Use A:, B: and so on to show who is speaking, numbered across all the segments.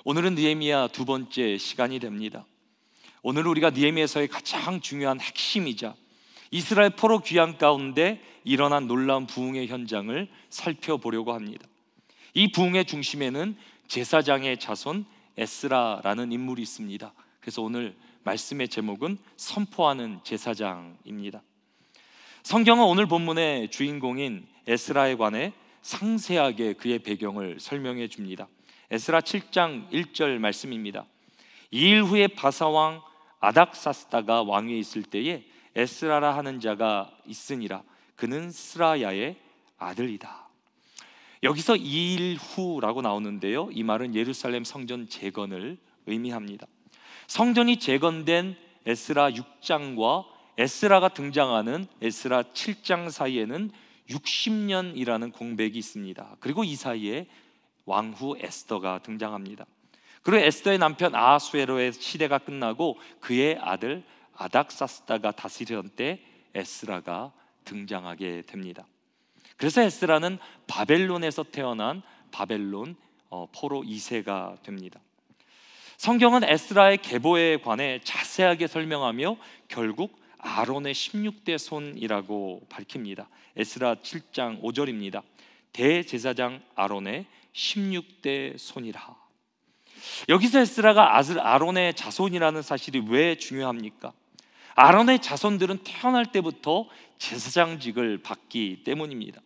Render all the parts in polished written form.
A: 오늘은 느헤미야 두 번째 시간이 됩니다. 오늘 우리가 느헤미야서의 가장 중요한 핵심이자 이스라엘 포로 귀환 가운데 일어난 놀라운 부흥의 현장을 살펴보려고 합니다. 이 부흥의 중심에는 제사장의 자손 에스라라는 인물이 있습니다. 그래서 오늘 말씀의 제목은 선포하는 제사장입니다. 성경은 오늘 본문의 주인공인 에스라에 관해 상세하게 그의 배경을 설명해 줍니다. 에스라 7장 1절 말씀입니다. 2일 후에 바사왕 아닥사스다가 왕위에 있을 때에 에스라라 하는 자가 있으니라. 그는 스라야의 아들이다. 여기서 2일 후라고 나오는데요, 이 말은 예루살렘 성전 재건을 의미합니다. 성전이 재건된 에스라 6장과 에스라가 등장하는 에스라 7장 사이에는 60년이라는 공백이 있습니다. 그리고 이 사이에 왕후 에스더가 등장합니다. 그리고 에스더의 남편 아하수에로의 시대가 끝나고 그의 아들 아닥사스다가 다스리던 때 에스라가 등장하게 됩니다. 그래서 에스라는 바벨론에서 태어난 바벨론 포로 2세가 됩니다. 성경은 에스라의 계보에 관해 자세하게 설명하며 결국 아론의 16대 손이라고 밝힙니다. 에스라 7장 5절입니다. 대제사장 아론의 16대 손이라. 여기서 에스라가 아들 아론의 자손이라는 사실이 왜 중요합니까? 아론의 자손들은 태어날 때부터 제사장직을 받기 때문입니다.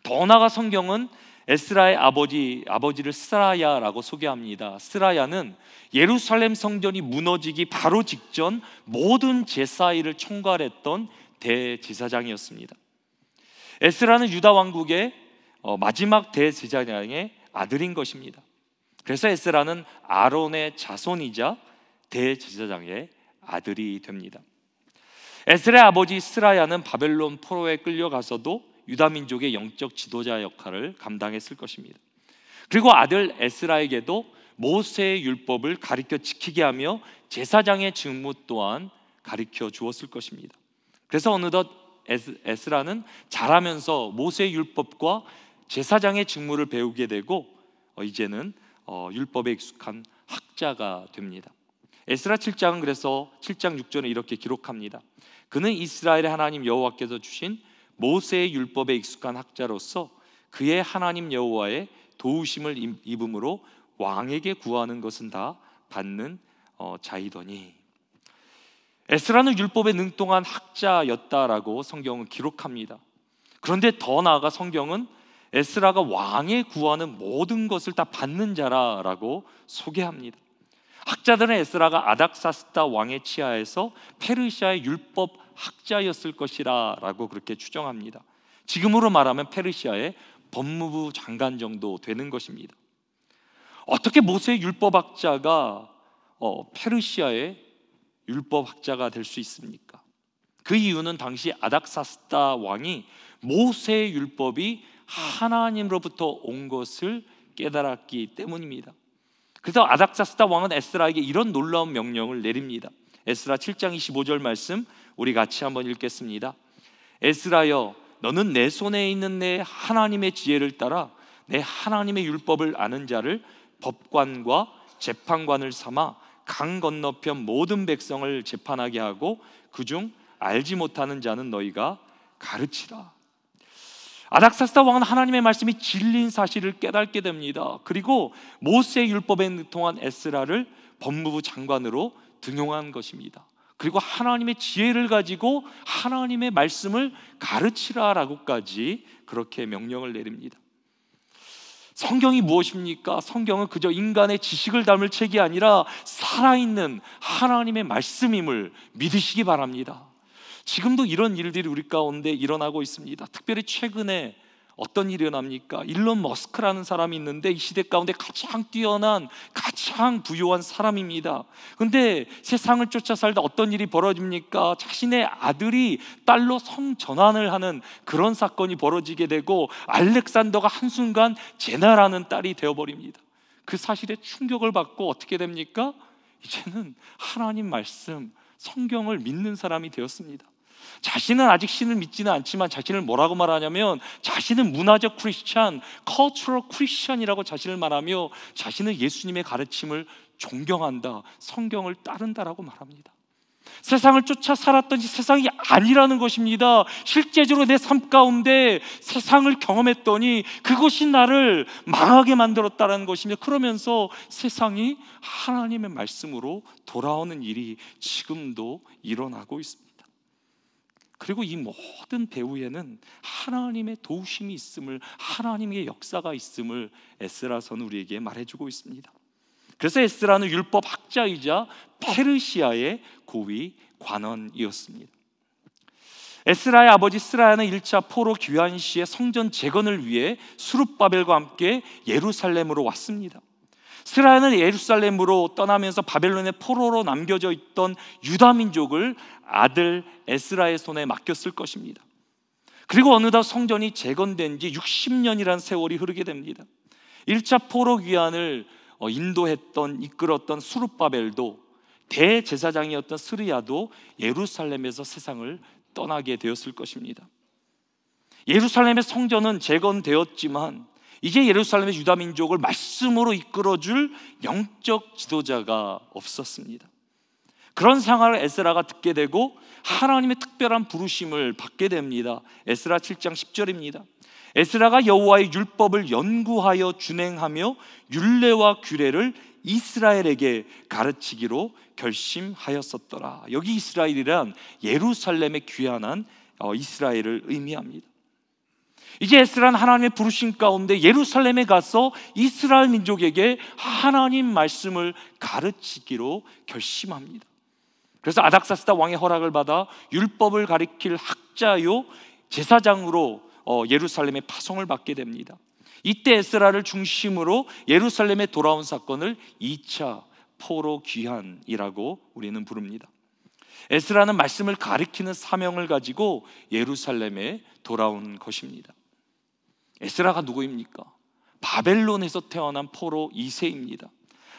A: 더 나아가 성경은 에스라의 아버지를 스라야라고 소개합니다. 스라야는 예루살렘 성전이 무너지기 바로 직전 모든 제사 일을 총괄했던 대제사장이었습니다. 에스라는 유다 왕국의 마지막 대제사장의 아들인 것입니다. 그래서 에스라는 아론의 자손이자 대제사장의 아들이 됩니다. 에스라의 아버지 스라야는 바벨론 포로에 끌려가서도 유다 민족의 영적 지도자 역할을 감당했을 것입니다. 그리고 아들 에스라에게도 모세의 율법을 가르쳐 지키게 하며 제사장의 직무 또한 가르쳐 주었을 것입니다. 그래서 어느덧 에스라는 자라면서 모세의 율법과 제사장의 직무를 배우게 되고 이제는 율법에 익숙한 학자가 됩니다. 에스라 7장은 그래서 7장 6절에 이렇게 기록합니다. 그는 이스라엘의 하나님 여호와께서 주신 모세의 율법에 익숙한 학자로서 그의 하나님 여호와의 도우심을 입음으로 왕에게 구하는 것은 다 받는 자이더니. 에스라는 율법에 능통한 학자였다라고 성경은 기록합니다. 그런데 더 나아가 성경은 에스라가 왕에 구하는 모든 것을 다 받는 자라고 소개합니다. 학자들은 에스라가 아닥사스다 왕의 치하에서 페르시아의 율법 학자였을 것이라 라고 그렇게 추정합니다. 지금으로 말하면 페르시아의 법무부 장관 정도 되는 것입니다. 어떻게 모세의 율법학자가 페르시아의 율법학자가 될 수 있습니까? 그 이유는 당시 아닥사스다 왕이 모세의 율법이 하나님으로부터 온 것을 깨달았기 때문입니다. 그래서 아닥사스다 왕은 에스라에게 이런 놀라운 명령을 내립니다. 에스라 7장 25절 말씀 우리 같이 한번 읽겠습니다. 에스라여, 너는 내 손에 있는 내 하나님의 지혜를 따라 내 하나님의 율법을 아는 자를 법관과 재판관을 삼아 강 건너편 모든 백성을 재판하게 하고 그중 알지 못하는 자는 너희가 가르치라. 아닥사스다 왕은 하나님의 말씀이 진리인 사실을 깨닫게 됩니다. 그리고 모세의 율법에 능통한 에스라를 법무부 장관으로 등용한 것입니다. 그리고 하나님의 지혜를 가지고 하나님의 말씀을 가르치라라고까지 그렇게 명령을 내립니다. 성경이 무엇입니까? 성경은 그저 인간의 지식을 담을 책이 아니라 살아있는 하나님의 말씀임을 믿으시기 바랍니다. 지금도 이런 일들이 우리 가운데 일어나고 있습니다. 특별히 최근에 어떤 일이 일어납니까? 일론 머스크라는 사람이 있는데 이 시대 가운데 가장 뛰어난 가장 부유한 사람입니다. 그런데 세상을 쫓아 살다 어떤 일이 벌어집니까? 자신의 아들이 딸로 성전환을 하는 그런 사건이 벌어지게 되고 알렉산더가 한순간 제나라는 딸이 되어버립니다. 그 사실에 충격을 받고 어떻게 됩니까? 이제는 하나님 말씀 성경을 믿는 사람이 되었습니다. 자신은 아직 신을 믿지는 않지만 자신을 뭐라고 말하냐면 자신은 문화적 크리스찬, cultural 크리스찬이라고 자신을 말하며 자신은 예수님의 가르침을 존경한다, 성경을 따른다라고 말합니다. 세상을 쫓아 살았던 세상이 아니라는 것입니다. 실제적으로 내 삶 가운데 세상을 경험했더니 그것이 나를 망하게 만들었다는 것입니다. 그러면서 세상이 하나님의 말씀으로 돌아오는 일이 지금도 일어나고 있습니다. 그리고 이 모든 배후에는 하나님의 도우심이 있음을, 하나님의 역사가 있음을 에스라서는 우리에게 말해주고 있습니다. 그래서 에스라는 율법 학자이자 페르시아의 고위 관원이었습니다. 에스라의 아버지 스라야는 1차 포로 귀환 시에 성전 재건을 위해 스룹바벨과 함께 예루살렘으로 왔습니다. 스라야는 예루살렘으로 떠나면서 바벨론의 포로로 남겨져 있던 유다 민족을 아들 에스라의 손에 맡겼을 것입니다. 그리고 어느덧 성전이 재건된 지 60년이라는 세월이 흐르게 됩니다. 1차 포로 귀환을 이끌었던 스룹바벨도 대제사장이었던 스리야도 예루살렘에서 세상을 떠나게 되었을 것입니다. 예루살렘의 성전은 재건되었지만 이제 예루살렘의 유다 민족을 말씀으로 이끌어줄 영적 지도자가 없었습니다. 그런 상황을 에스라가 듣게 되고 하나님의 특별한 부르심을 받게 됩니다. 에스라 7장 10절입니다. 에스라가 여호와의 율법을 연구하여 준행하며 율례와 규례를 이스라엘에게 가르치기로 결심하였었더라. 여기 이스라엘이란 예루살렘에 귀환한 이스라엘을 의미합니다. 이제 에스라는 하나님의 부르심 가운데 예루살렘에 가서 이스라엘 민족에게 하나님 말씀을 가르치기로 결심합니다. 그래서 아닥사스다 왕의 허락을 받아 율법을 가리킬 학자요 제사장으로 예루살렘에 파송을 받게 됩니다. 이때 에스라를 중심으로 예루살렘에 돌아온 사건을 2차 포로 귀환이라고 우리는 부릅니다. 에스라는 말씀을 가리키는 사명을 가지고 예루살렘에 돌아온 것입니다. 에스라가 누구입니까? 바벨론에서 태어난 포로 2세입니다.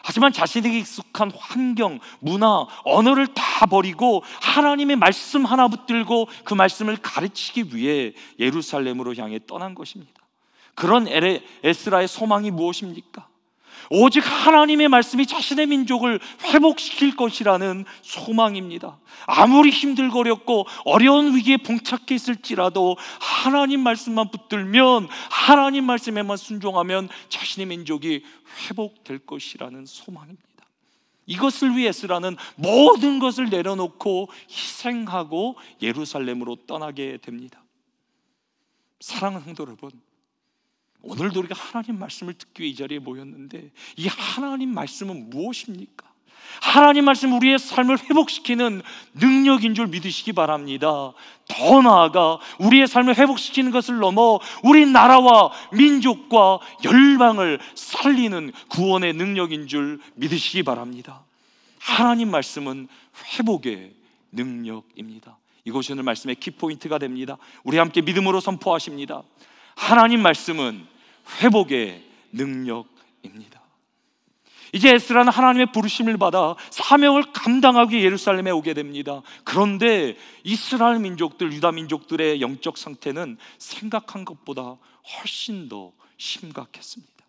A: 하지만 자신에게 익숙한 환경, 문화, 언어를 다 버리고 하나님의 말씀 하나 붙들고 그 말씀을 가르치기 위해 예루살렘으로 향해 떠난 것입니다. 그런 에스라의 소망이 무엇입니까? 오직 하나님의 말씀이 자신의 민족을 회복시킬 것이라는 소망입니다. 아무리 힘들거렸고 어려운 위기에 봉착해 있을지라도 하나님 말씀만 붙들면, 하나님 말씀에만 순종하면 자신의 민족이 회복될 것이라는 소망입니다. 이것을 위해 에스라는 모든 것을 내려놓고 희생하고 예루살렘으로 떠나게 됩니다. 사랑하는 성도 여러분, 오늘도 우리가 하나님 말씀을 듣기 위해 이 자리에 모였는데 이 하나님 말씀은 무엇입니까? 하나님 말씀 우리의 삶을 회복시키는 능력인 줄 믿으시기 바랍니다. 더 나아가 우리의 삶을 회복시키는 것을 넘어 우리 나라와 민족과 열방을 살리는 구원의 능력인 줄 믿으시기 바랍니다. 하나님 말씀은 회복의 능력입니다. 이것이 오늘 말씀의 키포인트가 됩니다. 우리 함께 믿음으로 선포하십니다. 하나님 말씀은 회복의 능력입니다. 이제 에스라는 하나님의 부르심을 받아 사명을 감당하기 위해 예루살렘에 오게 됩니다. 그런데 이스라엘 민족들, 유다 민족들의 영적 상태는 생각한 것보다 훨씬 더 심각했습니다.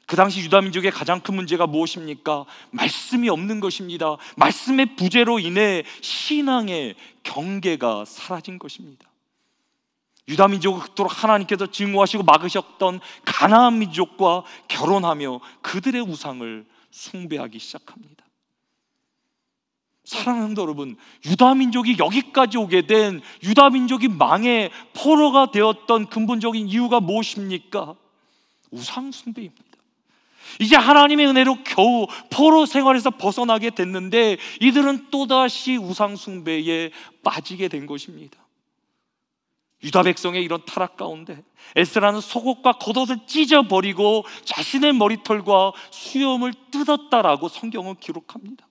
A: 그 당시 유다 민족의 가장 큰 문제가 무엇입니까? 말씀이 없는 것입니다. 말씀의 부재로 인해 신앙의 경계가 사라진 것입니다. 유다 민족을 그토록 하나님께서 증오하시고 막으셨던 가나안 민족과 결혼하며 그들의 우상을 숭배하기 시작합니다. 사랑하는 성도 여러분, 유다 민족이 여기까지 오게 된, 유다 민족이 망해 포로가 되었던 근본적인 이유가 무엇입니까? 우상 숭배입니다. 이제 하나님의 은혜로 겨우 포로 생활에서 벗어나게 됐는데 이들은 또다시 우상 숭배에 빠지게 된 것입니다. 유다 백성의 이런 타락 가운데 에스라는 속옷과 겉옷을 찢어버리고 자신의 머리털과 수염을 뜯었다라고 성경은 기록합니다.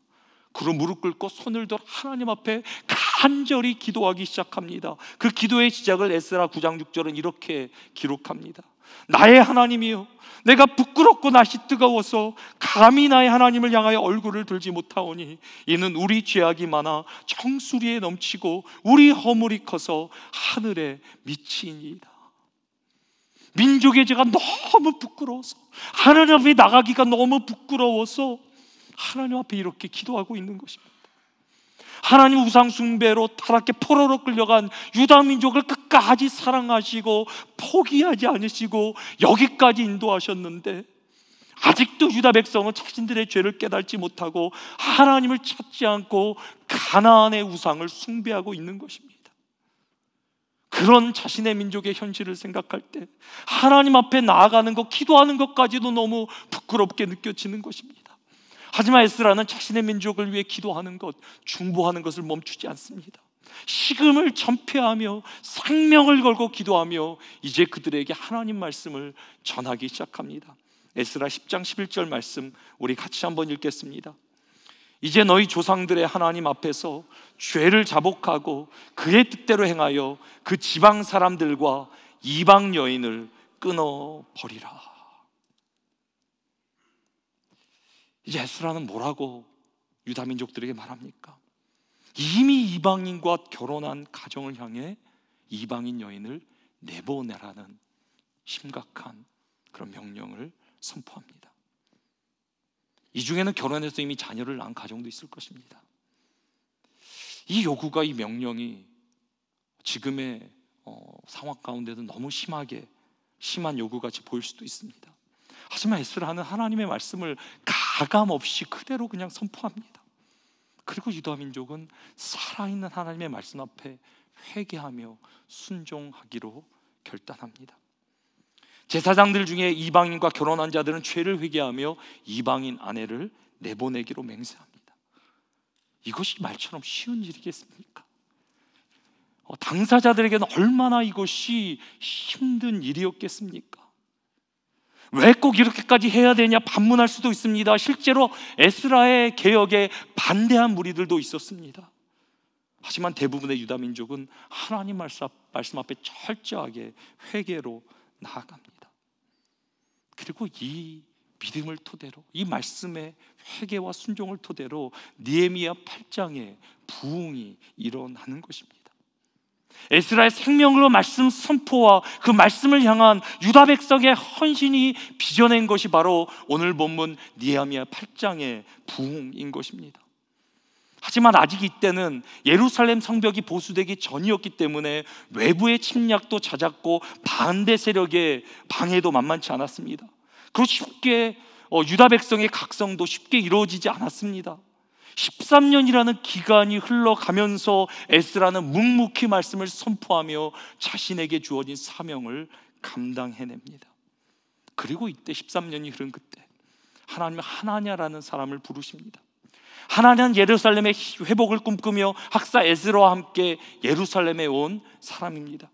A: 그로 무릎 꿇고 손을 들어 하나님 앞에 간절히 기도하기 시작합니다. 그 기도의 시작을 에스라 9장 6절은 이렇게 기록합니다. 나의 하나님이여, 내가 부끄럽고 낯이 뜨거워서 감히 나의 하나님을 향하여 얼굴을 들지 못하오니 이는 우리 죄악이 많아 정수리에 넘치고 우리 허물이 커서 하늘에 미치니이다. 민족의 죄가 너무 부끄러워서, 하나님 앞에 나가기가 너무 부끄러워서 하나님 앞에 이렇게 기도하고 있는 것입니다. 하나님 우상 숭배로 타락해 포로로 끌려간 유다 민족을 끝까지 사랑하시고 포기하지 않으시고 여기까지 인도하셨는데, 아직도 유다 백성은 자신들의 죄를 깨닫지 못하고 하나님을 찾지 않고 가나안의 우상을 숭배하고 있는 것입니다. 그런 자신의 민족의 현실을 생각할 때 하나님 앞에 나아가는 것, 기도하는 것까지도 너무 부끄럽게 느껴지는 것입니다. 하지만 에스라는 자신의 민족을 위해 기도하는 것, 중보하는 것을 멈추지 않습니다. 식음을 전폐하며 생명을 걸고 기도하며 이제 그들에게 하나님 말씀을 전하기 시작합니다. 에스라 10장 11절 말씀 우리 같이 한번 읽겠습니다. 이제 너희 조상들의 하나님 앞에서 죄를 자복하고 그의 뜻대로 행하여 그 지방 사람들과 이방 여인을 끊어버리라. 이제 에스라는 뭐라고 유다 민족들에게 말합니까? 이미 이방인과 결혼한 가정을 향해 이방인 여인을 내보내라는 심각한 그런 명령을 선포합니다. 이 중에는 결혼해서 이미 자녀를 낳은 가정도 있을 것입니다. 이 요구가, 이 명령이 지금의 상황 가운데도 너무 심한 요구같이 보일 수도 있습니다. 하지만 에스라는 하나님의 말씀을 가감없이 그대로 그냥 선포합니다. 그리고 유다 민족은 살아있는 하나님의 말씀 앞에 회개하며 순종하기로 결단합니다. 제사장들 중에 이방인과 결혼한 자들은 죄를 회개하며 이방인 아내를 내보내기로 맹세합니다. 이것이 말처럼 쉬운 일이겠습니까? 당사자들에게는 얼마나 이것이 힘든 일이었겠습니까? 왜 꼭 이렇게까지 해야 되냐 반문할 수도 있습니다. 실제로 에스라의 개혁에 반대한 무리들도 있었습니다. 하지만 대부분의 유다 민족은 하나님 말씀 앞에 철저하게 회개로 나아갑니다. 그리고 이 믿음을 토대로, 이 말씀의 회개와 순종을 토대로 느헤미야 8장의 부흥이 일어나는 것입니다. 에스라의 생명으로 말씀 선포와 그 말씀을 향한 유다 백성의 헌신이 빚어낸 것이 바로 오늘 본문 느헤미야 8장의 부흥인 것입니다. 하지만 아직 이때는 예루살렘 성벽이 보수되기 전이었기 때문에 외부의 침략도 잦았고 반대 세력의 방해도 만만치 않았습니다. 그리고 쉽게 유다 백성의 각성도 쉽게 이루어지지 않았습니다. 13년이라는 기간이 흘러가면서 에스라는 묵묵히 말씀을 선포하며 자신에게 주어진 사명을 감당해냅니다. 그리고 이때 13년이 흐른 그때 하나님은 하나냐라는 사람을 부르십니다. 하나냐는 예루살렘의 회복을 꿈꾸며 학사 에스라와 함께 예루살렘에 온 사람입니다.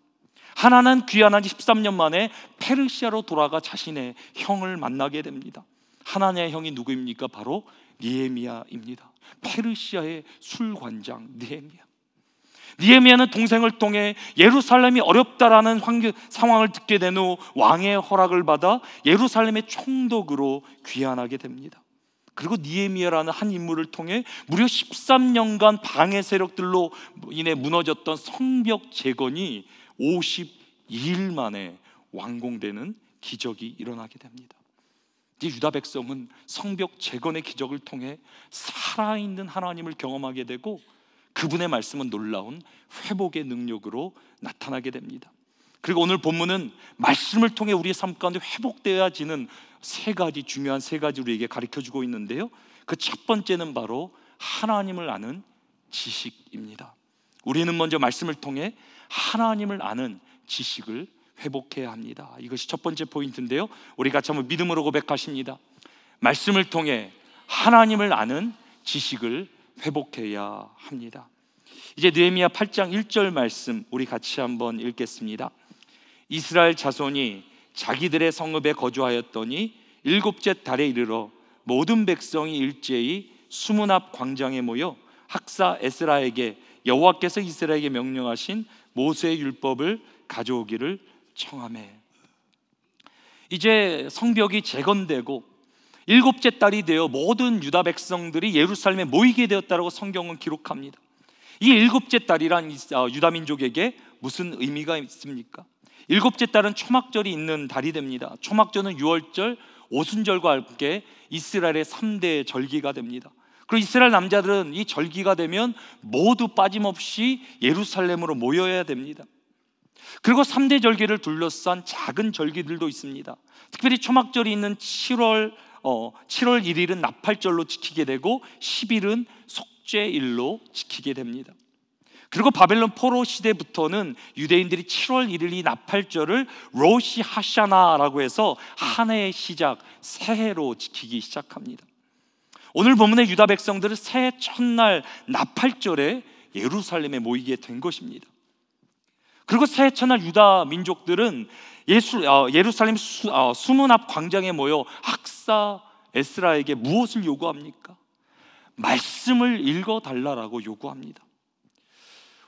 A: 하나는 귀환한 지 13년 만에 페르시아로 돌아가 자신의 형을 만나게 됩니다. 하나냐의 형이 누구입니까? 바로 느헤미야입니다. 페르시아의 술관장 느헤미야는 동생을 통해 예루살렘이 어렵다라는 상황을 듣게 된 후 왕의 허락을 받아 예루살렘의 총독으로 귀환하게 됩니다. 그리고 느헤미야라는 한 인물을 통해 무려 13년간 방해 세력들로 인해 무너졌던 성벽 재건이 52일 만에 완공되는 기적이 일어나게 됩니다. 이제 유다 백성은 성벽 재건의 기적을 통해 살아있는 하나님을 경험하게 되고 그분의 말씀은 놀라운 회복의 능력으로 나타나게 됩니다. 그리고 오늘 본문은 말씀을 통해 우리의 삶 가운데 회복되어지는 중요한 세 가지를 우리에게 가르쳐주고 있는데요, 그 첫 번째는 바로 하나님을 아는 지식입니다. 우리는 먼저 말씀을 통해 하나님을 아는 지식을 회복해야 합니다. 이것이 첫 번째 포인트인데요, 우리 같이 한번 믿음으로 고백하십니다. 말씀을 통해 하나님을 아는 지식을 회복해야 합니다. 이제 느헤미야 8장 1절 말씀 우리 같이 한번 읽겠습니다. 이스라엘 자손이 자기들의 성읍에 거주하였더니 일곱째 달에 이르러 모든 백성이 일제히 수문 앞 광장에 모여 학사 에스라에게 여호와께서 이스라엘에게 명령하신 모세의 율법을 가져오기를 청하매. 이제 성벽이 재건되고 일곱째 달이 되어 모든 유다 백성들이 예루살렘에 모이게 되었다고 성경은 기록합니다. 이 일곱째 달이란 유다 민족에게 무슨 의미가 있습니까? 일곱째 달은 초막절이 있는 달이 됩니다. 초막절은 유월절, 오순절과 함께 이스라엘의 3대 절기가 됩니다. 그리고 이스라엘 남자들은 이 절기가 되면 모두 빠짐없이 예루살렘으로 모여야 됩니다. 그리고 3대 절기를 둘러싼 작은 절기들도 있습니다. 특별히 초막절이 있는 7월 1일은 나팔절로 지키게 되고 10일은 속죄일로 지키게 됩니다. 그리고 바벨론 포로 시대부터는 유대인들이 7월 1일 이 나팔절을 로시 하샤나라고 해서 한 해의 시작, 새해로 지키기 시작합니다. 오늘 본문의 유다 백성들은 새해 첫날 나팔절에 예루살렘에 모이게 된 것입니다. 그리고 새해 첫날 유다 민족들은 예루살렘 수문 앞 광장에 모여 학사 에스라에게 무엇을 요구합니까? 말씀을 읽어달라고 요구합니다.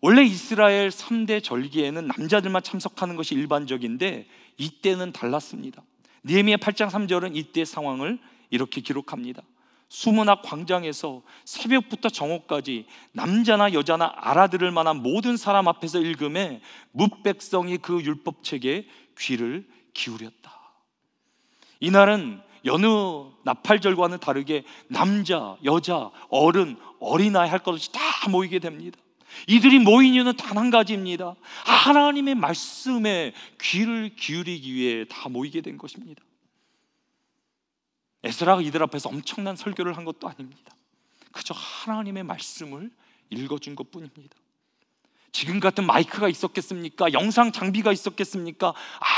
A: 원래 이스라엘 3대 절기에는 남자들만 참석하는 것이 일반적인데 이때는 달랐습니다. 느헤미야 8장 3절은 이때 상황을 이렇게 기록합니다. 수문 앞 광장에서 새벽부터 정오까지 남자나 여자나 알아들을 만한 모든 사람 앞에서 읽음에 뭇백성이 그 율법책에 귀를 기울였다. 이날은 여느 나팔절과는 다르게 남자, 여자, 어른, 어린아이 할 것 없이 다 모이게 됩니다. 이들이 모인 이유는 단 한 가지입니다. 하나님의 말씀에 귀를 기울이기 위해 다 모이게 된 것입니다. 에스라가 이들 앞에서 엄청난 설교를 한 것도 아닙니다. 그저 하나님의 말씀을 읽어준 것뿐입니다. 지금 같은 마이크가 있었겠습니까? 영상 장비가 있었겠습니까?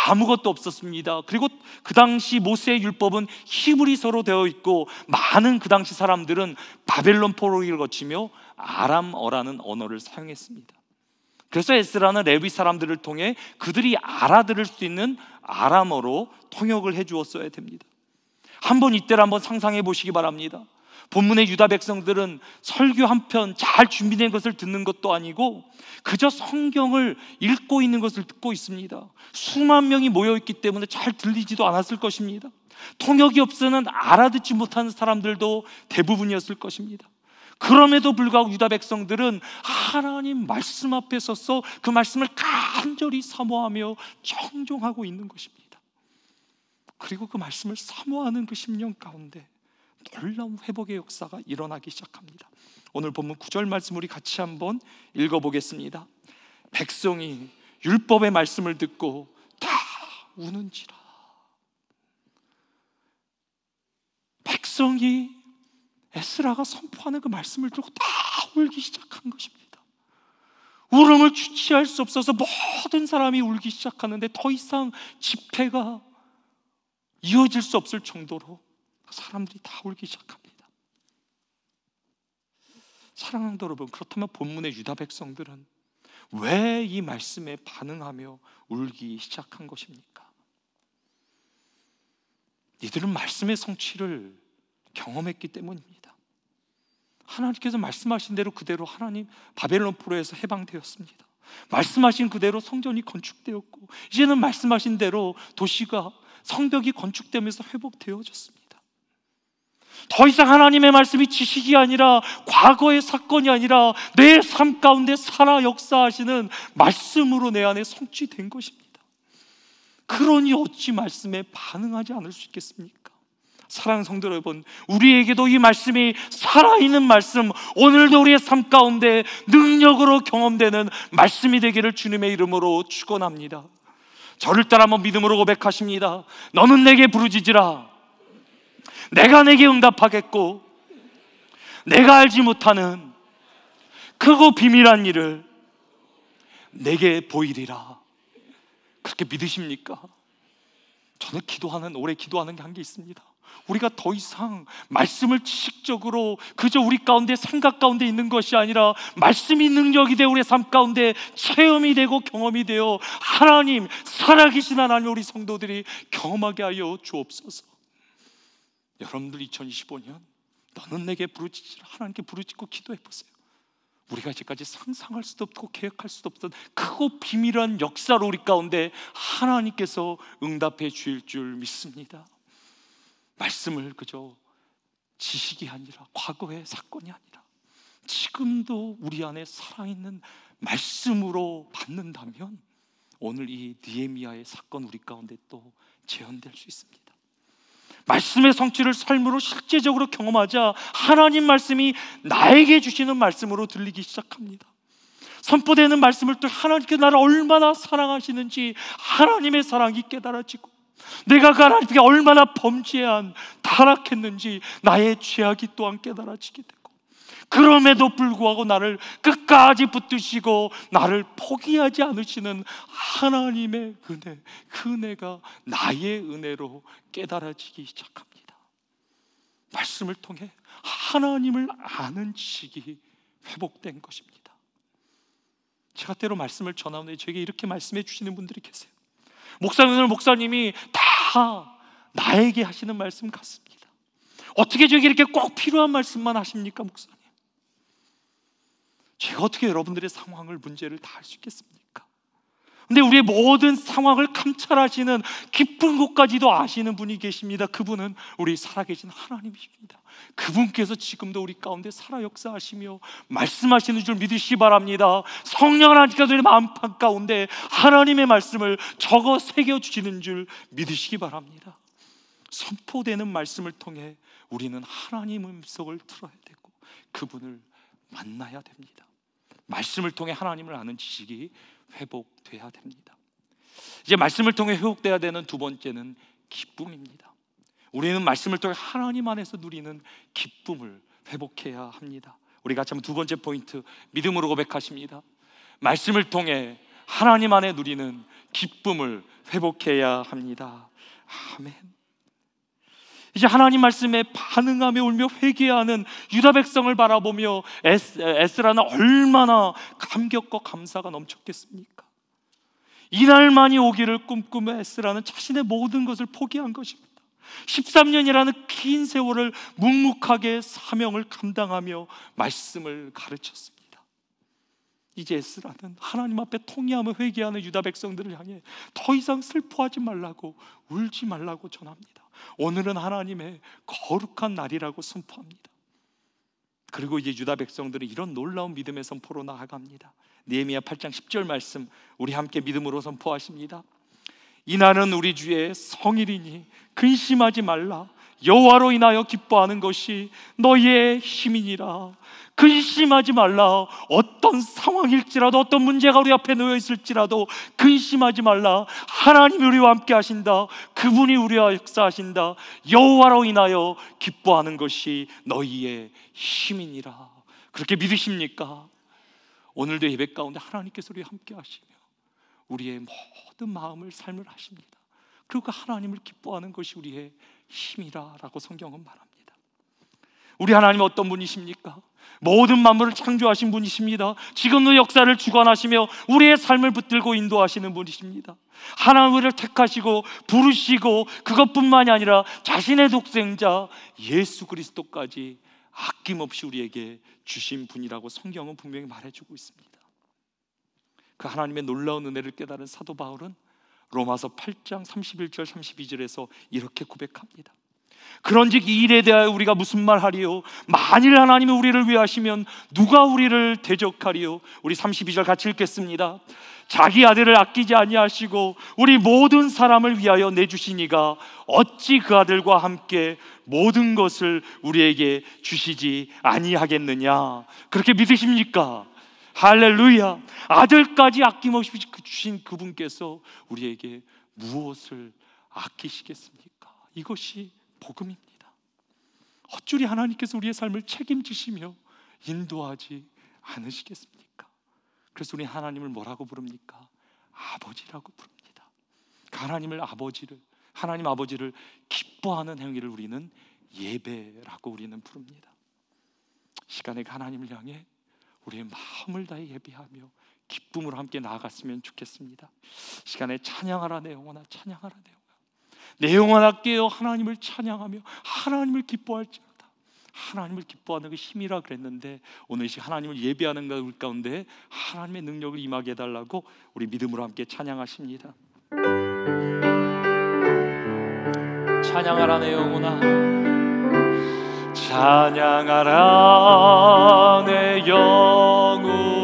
A: 아무것도 없었습니다. 그리고 그 당시 모세의 율법은 히브리서로 되어 있고 많은 그 당시 사람들은 바벨론 포로기를 거치며 아람어라는 언어를 사용했습니다. 그래서 에스라는 레위 사람들을 통해 그들이 알아들을 수 있는 아람어로 통역을 해주었어야 됩니다. 한번 이때를 한번 상상해 보시기 바랍니다. 본문의 유다 백성들은 설교 한 편 잘 준비된 것을 듣는 것도 아니고 그저 성경을 읽고 있는 것을 듣고 있습니다. 수만 명이 모여있기 때문에 잘 들리지도 않았을 것입니다. 통역이 없으면 알아듣지 못하는 사람들도 대부분이었을 것입니다. 그럼에도 불구하고 유다 백성들은 하나님 말씀 앞에 서서 그 말씀을 간절히 사모하며 청종하고 있는 것입니다. 그리고 그 말씀을 사모하는 그 심령 가운데 놀라운 회복의 역사가 일어나기 시작합니다. 오늘 본문 9절 말씀 우리 같이 한번 읽어보겠습니다. 백성이 율법의 말씀을 듣고 다 우는지라. 백성이 에스라가 선포하는 그 말씀을 듣고 다 울기 시작한 것입니다. 울음을 주체할 수 없어서 모든 사람이 울기 시작하는데 더 이상 집회가 이어질 수 없을 정도로 사람들이 다 울기 시작합니다. 사랑하는 여러분, 그렇다면 본문의 유다 백성들은 왜 이 말씀에 반응하며 울기 시작한 것입니까? 이들은 말씀의 성취를 경험했기 때문입니다. 하나님께서 말씀하신 대로 그대로 하나님 바벨론 포로에서 해방되었습니다. 말씀하신 그대로 성전이 건축되었고 이제는 말씀하신 대로 도시가 성벽이 건축되면서 회복되어졌습니다. 더 이상 하나님의 말씀이 지식이 아니라 과거의 사건이 아니라 내 삶 가운데 살아 역사하시는 말씀으로 내 안에 성취된 것입니다. 그러니 어찌 말씀에 반응하지 않을 수 있겠습니까? 사랑하는 성도 여러분, 우리에게도 이 말씀이 살아있는 말씀, 오늘도 우리의 삶 가운데 능력으로 경험되는 말씀이 되기를 주님의 이름으로 축원합니다. 저를 따라 한번 믿음으로 고백하십니다. 너는 내게 부르짖으라. 내가 내게 응답하겠고 내가 알지 못하는 크고 비밀한 일을 내게 보이리라. 그렇게 믿으십니까? 저는 올해 기도하는 게 한 게 있습니다. 우리가 더 이상 말씀을 지식적으로 그저 우리 가운데 생각 가운데 있는 것이 아니라 말씀이 능력이 되어 우리의 삶 가운데 체험이 되고 경험이 되어 하나님, 살아계신 하나님 우리 성도들이 경험하게 하여 주옵소서. 여러분들 2025년 너는 내게 부르짖으라. 하나님께 부르짖고 기도해 보세요. 우리가 이제까지 상상할 수도 없고 계획할 수도 없던 크고 비밀한 역사로 우리 가운데 하나님께서 응답해 주실 줄 믿습니다. 말씀을 그저 지식이 아니라, 과거의 사건이 아니라 지금도 우리 안에 살아있는 말씀으로 받는다면 오늘 이 느헤미야의 사건 우리 가운데 또 재현될 수 있습니다. 말씀의 성취를 삶으로 실제적으로 경험하자 하나님 말씀이 나에게 주시는 말씀으로 들리기 시작합니다. 선포되는 말씀을 또 하나님께 나를 얼마나 사랑하시는지 하나님의 사랑이 깨달아지고, 내가 그 하나님께 얼마나 범죄한 타락했는지 나의 죄악이 또한 깨달아지게 되고, 그럼에도 불구하고 나를 끝까지 붙드시고 나를 포기하지 않으시는 하나님의 은혜, 그 은혜가 나의 은혜로 깨달아지기 시작합니다. 말씀을 통해 하나님을 아는 지식이 회복된 것입니다. 제가 때로 말씀을 전하는데 저에게 이렇게 말씀해 주시는 분들이 계세요. 목사님, 오늘 목사님이 다 나에게 하시는 말씀 같습니다. 어떻게 저에게 이렇게 꼭 필요한 말씀만 하십니까, 목사님? 제가 어떻게 여러분들의 상황을, 문제를 다 알 수 있겠습니까? 근데 우리의 모든 상황을 감찰하시는, 깊은 곳까지도 아시는 분이 계십니다. 그분은 우리 살아계신 하나님이십니다. 그분께서 지금도 우리 가운데 살아 역사하시며 말씀하시는 줄 믿으시기 바랍니다. 성령 하나님께서 우리 마음판 가운데 하나님의 말씀을 적어 새겨주시는 줄 믿으시기 바랍니다. 선포되는 말씀을 통해 우리는 하나님의 음성을 들어야 되고 그분을 만나야 됩니다. 말씀을 통해 하나님을 아는 지식이 회복돼야 됩니다. 이제 말씀을 통해 회복돼야 되는 두 번째는 기쁨입니다. 우리는 말씀을 통해 하나님 안에서 누리는 기쁨을 회복해야 합니다. 우리 같이 한번 두 번째 포인트, 믿음으로 고백하십니다. 말씀을 통해 하나님 안에 누리는 기쁨을 회복해야 합니다. 아멘. 이제 하나님 말씀에 반응하며 울며 회개하는 유다 백성을 바라보며 에스라는 얼마나 감격과 감사가 넘쳤겠습니까? 이날만이 오기를 꿈꾸며 에스라는 자신의 모든 것을 포기한 것입니다. 13년이라는 긴 세월을 묵묵하게 사명을 감당하며 말씀을 가르쳤습니다. 이제 에스라는 하나님 앞에 통회하며 회개하는 유다 백성들을 향해 더 이상 슬퍼하지 말라고, 울지 말라고 전합니다. 오늘은 하나님의 거룩한 날이라고 선포합니다. 그리고 이제 유다 백성들은 이런 놀라운 믿음의 선포로 나아갑니다. 느헤미야 8장 10절 말씀 우리 함께 믿음으로 선포하십니다. 이날은 우리 주의 성일이니 근심하지 말라. 여호와로 인하여 기뻐하는 것이 너희의 힘이니라. 근심하지 말라. 어떤 상황일지라도, 어떤 문제가 우리 앞에 놓여 있을지라도 근심하지 말라. 하나님이 우리와 함께 하신다. 그분이 우리와 역사하신다. 여호와로 인하여 기뻐하는 것이 너희의 힘이니라. 그렇게 믿으십니까? 오늘도 예배 가운데 하나님께서 우리와 함께 하시며 우리의 모든 마음을, 삶을 하십니다. 그리고 하나님을 기뻐하는 것이 우리의 힘이라라고 성경은 말합니다. 우리 하나님은 어떤 분이십니까? 모든 만물을 창조하신 분이십니다. 지금도 역사를 주관하시며 우리의 삶을 붙들고 인도하시는 분이십니다. 하나님 우리를 택하시고 부르시고 그것뿐만이 아니라 자신의 독생자 예수 그리스도까지 아낌없이 우리에게 주신 분이라고 성경은 분명히 말해주고 있습니다. 그 하나님의 놀라운 은혜를 깨달은 사도 바울은 로마서 8장 31절 32절에서 이렇게 고백합니다. 그런즉 이 일에 대하여 우리가 무슨 말하리요? 만일 하나님이 우리를 위하시면 누가 우리를 대적하리요? 우리 32절 같이 읽겠습니다. 자기 아들을 아끼지 아니하시고 우리 모든 사람을 위하여 내주시니가 어찌 그 아들과 함께 모든 것을 우리에게 주시지 아니하겠느냐? 그렇게 믿으십니까? 할렐루야. 아들까지 아낌없이 주신 그분께서 우리에게 무엇을 아끼시겠습니까? 이것이 복음입니다. 어찌 하나님께서 우리의 삶을 책임지시며 인도하지 않으시겠습니까? 그래서 우리 하나님을 뭐라고 부릅니까? 아버지라고 부릅니다. 그 하나님 아버지를 기뻐하는 행위를 우리는 예배라고 우리는 부릅니다. 시간에 하나님을 향해 우리의 마음을 다해 예배하며 기쁨으로 함께 나아갔으면 좋겠습니다. 시간에 찬양하라 내 영혼아, 찬양하라 내 영혼아 깨어 하나님을 찬양하며 하나님을 기뻐할지어다. 하나님을 기뻐하는 그 힘이라 그랬는데 오늘 이 시간 하나님을 예배하는 것 가운데 하나님의 능력을 임하게 해달라고 우리 믿음으로 함께 찬양하십니다. 찬양하라 내 영혼아. 찬양하라 내 영혼아.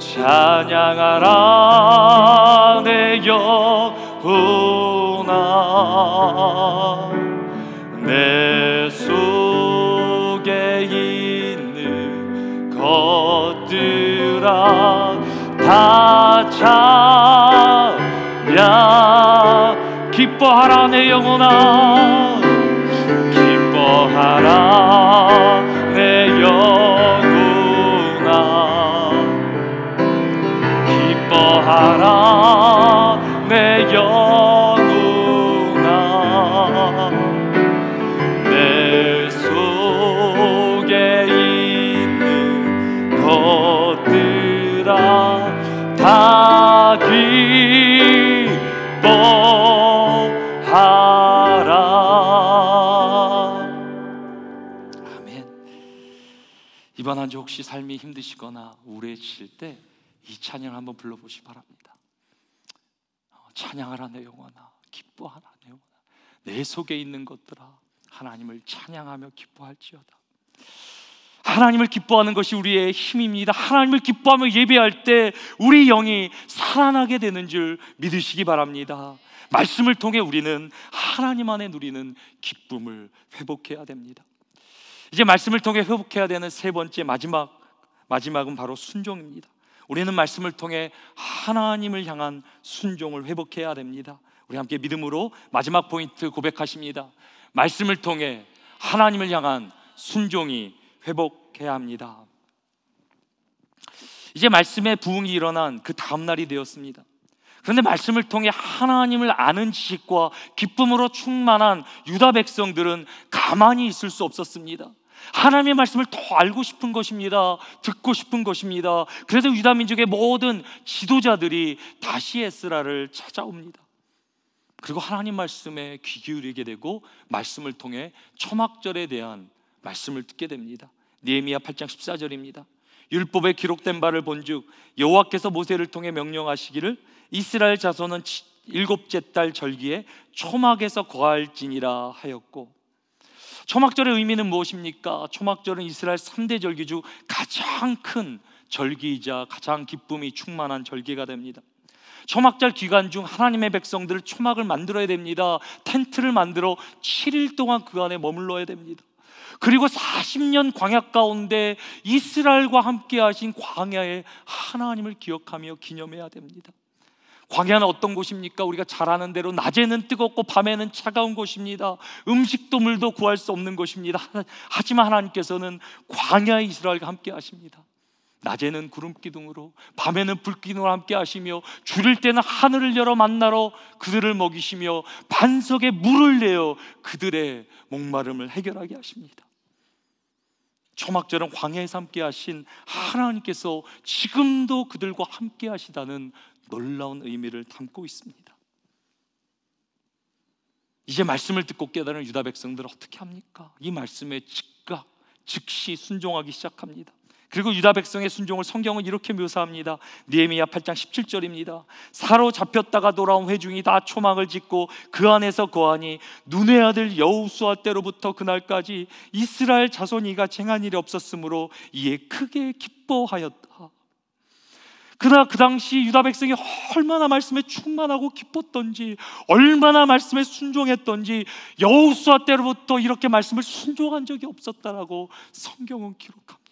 A: 찬양하라 내 영혼아. 내 속에 있는 것들아 다 찬양. 기뻐하라 내 영혼아. 기뻐하라 내 영혼아. 기뻐하라 내 영혼아. 내 속에 있는 것들아 다 기뻐하라. 아멘. 이번 한 주 혹시 삶이 힘드시거나 우울해지실 때 이 찬양 한번 불러보시기 바랍니다. 찬양하라 내 영혼아. 기뻐하라 내 영혼아. 내 속에 있는 것들아 하나님을 찬양하며 기뻐할지어다. 하나님을 기뻐하는 것이 우리의 힘입니다. 하나님을 기뻐하며 예배할 때 우리 영이 살아나게 되는 줄 믿으시기 바랍니다. 말씀을 통해 우리는 하나님 안에 누리는 기쁨을 회복해야 됩니다. 이제 말씀을 통해 회복해야 되는 세 번째 마지막은 바로 순종입니다. 우리는 말씀을 통해 하나님을 향한 순종을 회복해야 됩니다. 우리 함께 믿음으로 마지막 포인트 고백하십니다. 말씀을 통해 하나님을 향한 순종이 회복해야 합니다. 이제 말씀의 부흥이 일어난 그 다음 날이 되었습니다. 그런데 말씀을 통해 하나님을 아는 지식과 기쁨으로 충만한 유다 백성들은 가만히 있을 수 없었습니다. 하나님의 말씀을 더 알고 싶은 것입니다. 듣고 싶은 것입니다. 그래서 유다 민족의 모든 지도자들이 다시 에스라를 찾아옵니다. 그리고 하나님 말씀에 귀 기울이게 되고 말씀을 통해 초막절에 대한 말씀을 듣게 됩니다. 느헤미야 8장 14절입니다. 율법에 기록된 바를 본즉 여호와께서 모세를 통해 명령하시기를 이스라엘 자손은 일곱째 달 절기에 초막에서 거할지니라 하였고, 초막절의 의미는 무엇입니까? 초막절은 이스라엘 3대 절기 중 가장 큰 절기이자 가장 기쁨이 충만한 절기가 됩니다. 초막절 기간 중 하나님의 백성들 초막을 만들어야 됩니다. 텐트를 만들어 7일 동안 그 안에 머물러야 됩니다. 그리고 40년 광야 가운데 이스라엘과 함께 하신 광야의 하나님을 기억하며 기념해야 됩니다. 광야는 어떤 곳입니까? 우리가 잘 아는 대로 낮에는 뜨겁고 밤에는 차가운 곳입니다. 음식도 물도 구할 수 없는 곳입니다. 하지만 하나님께서는 광야의 이스라엘과 함께 하십니다. 낮에는 구름 기둥으로, 밤에는 불 기둥으로 함께 하시며, 주릴 때는 하늘을 열어 만나러 그들을 먹이시며 반석에 물을 내어 그들의 목마름을 해결하게 하십니다. 초막절은 광야에서 함께 하신 하나님께서 지금도 그들과 함께 하시다는 놀라운 의미를 담고 있습니다. 이제 말씀을 듣고 깨달은 유다 백성들은 어떻게 합니까? 이 말씀에 즉시 순종하기 시작합니다. 그리고 유다 백성의 순종을 성경은 이렇게 묘사합니다. 느헤미야 8장 17절입니다. 사로잡혔다가 돌아온 회중이 다 초막을 짓고 그 안에서 거하니 눈의 아들 여호수아 때로부터 그날까지 이스라엘 자손이가 쟁한 일이 없었으므로 이에 크게 기뻐하였다. 그러나 그 당시 유다 백성이 얼마나 말씀에 충만하고 기뻤던지, 얼마나 말씀에 순종했던지, 여호수아 때로부터 이렇게 말씀을 순종한 적이 없었다라고 성경은 기록합니다.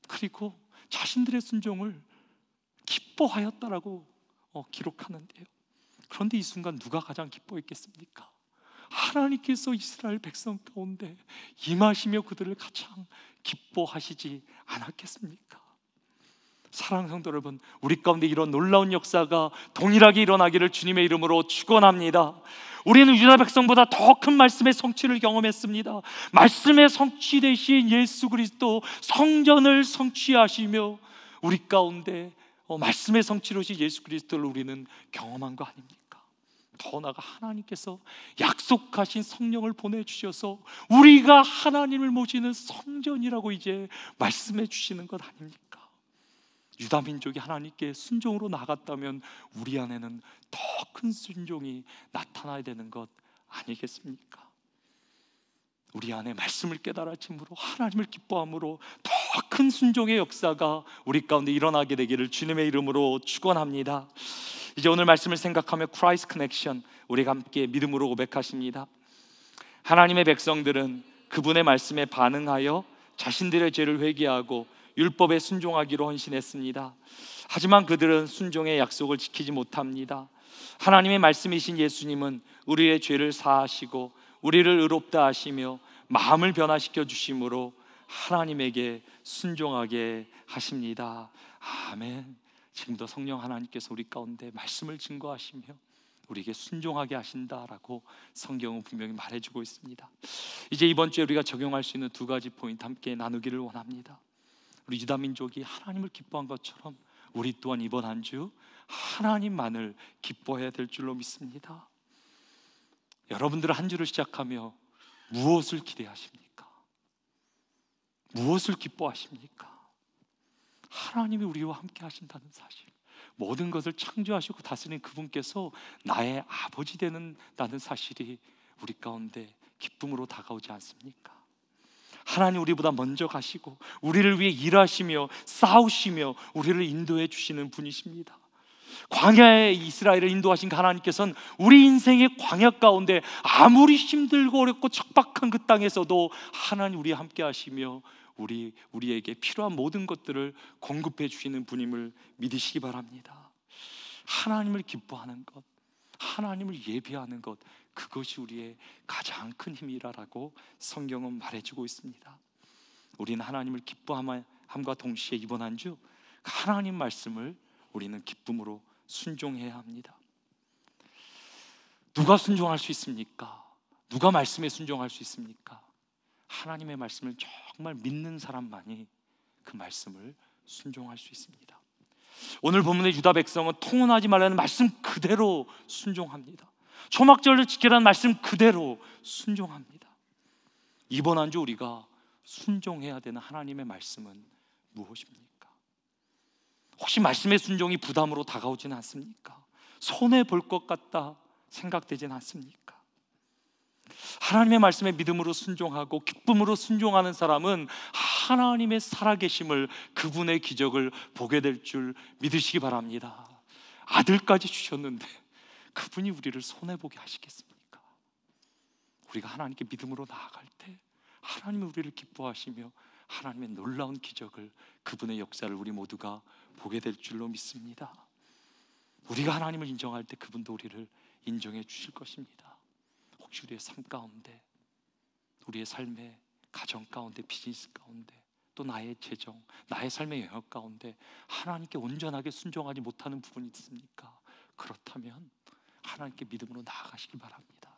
A: 그리고 자신들의 순종을 기뻐하였다라고 기록하는데요. 그런데 이 순간 누가 가장 기뻐했겠습니까? 하나님께서 이스라엘 백성 가운데 임하시며 그들을 가장 기뻐하시지 않았겠습니까? 사랑하는 성도 여러분, 우리 가운데 이런 놀라운 역사가 동일하게 일어나기를 주님의 이름으로 축원합니다. 우리는 유다 백성보다 더 큰 말씀의 성취를 경험했습니다. 말씀의 성취 되신 예수 그리스도 성전을 성취하시며 우리 가운데 말씀의 성취로 오신 예수 그리스도를 우리는 경험한 거 아닙니까? 더 나아가 하나님께서 약속하신 성령을 보내주셔서 우리가 하나님을 모시는 성전이라고 이제 말씀해 주시는 것 아닙니까? 유다 민족이 하나님께 순종으로 나갔다면 우리 안에는 더 큰 순종이 나타나야 되는 것 아니겠습니까? 우리 안에 말씀을 깨달아짐으로, 하나님을 기뻐함으로 더 큰 순종의 역사가 우리 가운데 일어나게 되기를 주님의 이름으로 축원합니다. 이제 오늘 말씀을 생각하며 크라이스트 커넥션, 우리가 함께 믿음으로 고백하십니다. 하나님의 백성들은 그분의 말씀에 반응하여 자신들의 죄를 회개하고 율법에 순종하기로 헌신했습니다. 하지만 그들은 순종의 약속을 지키지 못합니다. 하나님의 말씀이신 예수님은 우리의 죄를 사하시고 우리를 의롭다 하시며 마음을 변화시켜 주심으로 하나님에게 순종하게 하십니다. 아멘. 지금도 성령 하나님께서 우리 가운데 말씀을 증거하시며 우리에게 순종하게 하신다라고 성경은 분명히 말해주고 있습니다. 이제 이번 주에 우리가 적용할 수 있는 두 가지 포인트 함께 나누기를 원합니다. 우리 유다 민족이 하나님을 기뻐한 것처럼 우리 또한 이번 한 주 하나님만을 기뻐해야 될 줄로 믿습니다. 여러분들은 한 주를 시작하며 무엇을 기대하십니까? 무엇을 기뻐하십니까? 하나님이 우리와 함께 하신다는 사실, 모든 것을 창조하시고 다스리는 그분께서 나의 아버지 되는다는 사실이 우리 가운데 기쁨으로 다가오지 않습니까? 하나님 우리보다 먼저 가시고 우리를 위해 일하시며 싸우시며 우리를 인도해 주시는 분이십니다. 광야에 이스라엘을 인도하신 하나님께서는 우리 인생의 광야 가운데 아무리 힘들고 어렵고 척박한 그 땅에서도 하나님 우리와 함께 하시며 우리에게 필요한 모든 것들을 공급해 주시는 분임을 믿으시기 바랍니다. 하나님을 기뻐하는 것, 하나님을 예배하는 것, 그것이 우리의 가장 큰 힘이라고 성경은 말해주고 있습니다. 우리는 하나님을 기뻐함과 동시에 이번 한 주 하나님 말씀을 우리는 기쁨으로 순종해야 합니다. 누가 순종할 수 있습니까? 누가 말씀에 순종할 수 있습니까? 하나님의 말씀을 정말 믿는 사람만이 그 말씀을 순종할 수 있습니다. 오늘 본문의 유다 백성은 통혼하지 말라는 말씀 그대로 순종합니다. 초막절을 지키라는 말씀 그대로 순종합니다. 이번 한 주 우리가 순종해야 되는 하나님의 말씀은 무엇입니까? 혹시 말씀의 순종이 부담으로 다가오지는 않습니까? 손해 볼 것 같다 생각되지는 않습니까? 하나님의 말씀에 믿음으로 순종하고 기쁨으로 순종하는 사람은 하나님의 살아계심을, 그분의 기적을 보게 될 줄 믿으시기 바랍니다. 아들까지 주셨는데 그분이 우리를 손해보게 하시겠습니까? 우리가 하나님께 믿음으로 나아갈 때 하나님이 우리를 기뻐하시며 하나님의 놀라운 기적을, 그분의 역사를 우리 모두가 보게 될 줄로 믿습니다. 우리가 하나님을 인정할 때 그분도 우리를 인정해 주실 것입니다. 혹시 우리의 삶 가운데, 우리의 삶의 가정 가운데, 비즈니스 가운데, 또 나의 재정, 나의 삶의 영역 가운데 하나님께 온전하게 순종하지 못하는 부분이 있습니까? 그렇다면 하나님께 믿음으로 나아가시기 바랍니다.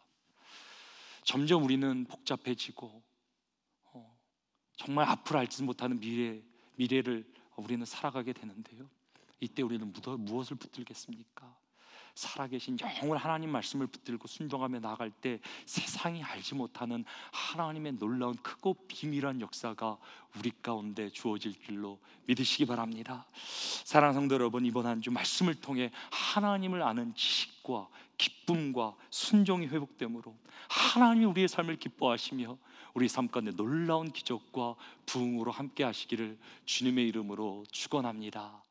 A: 점점 우리는 복잡해지고 정말 앞을 알지 못하는 미래를 우리는 살아가게 되는데요, 이때 우리는 무엇을 붙들겠습니까? 살아계신 영원한 하나님 말씀을 붙들고 순종하며 나아갈 때 세상이 알지 못하는 하나님의 놀라운 크고 비밀한 역사가 우리 가운데 주어질 줄로 믿으시기 바랍니다. 사랑하는 성도 여러분, 이번 한 주 말씀을 통해 하나님을 아는 지식과 기쁨과 순종이 회복되므로 하나님이 우리의 삶을 기뻐하시며 우리 삶 가운데 놀라운 기적과 부흥으로 함께 하시기를 주님의 이름으로 축원합니다.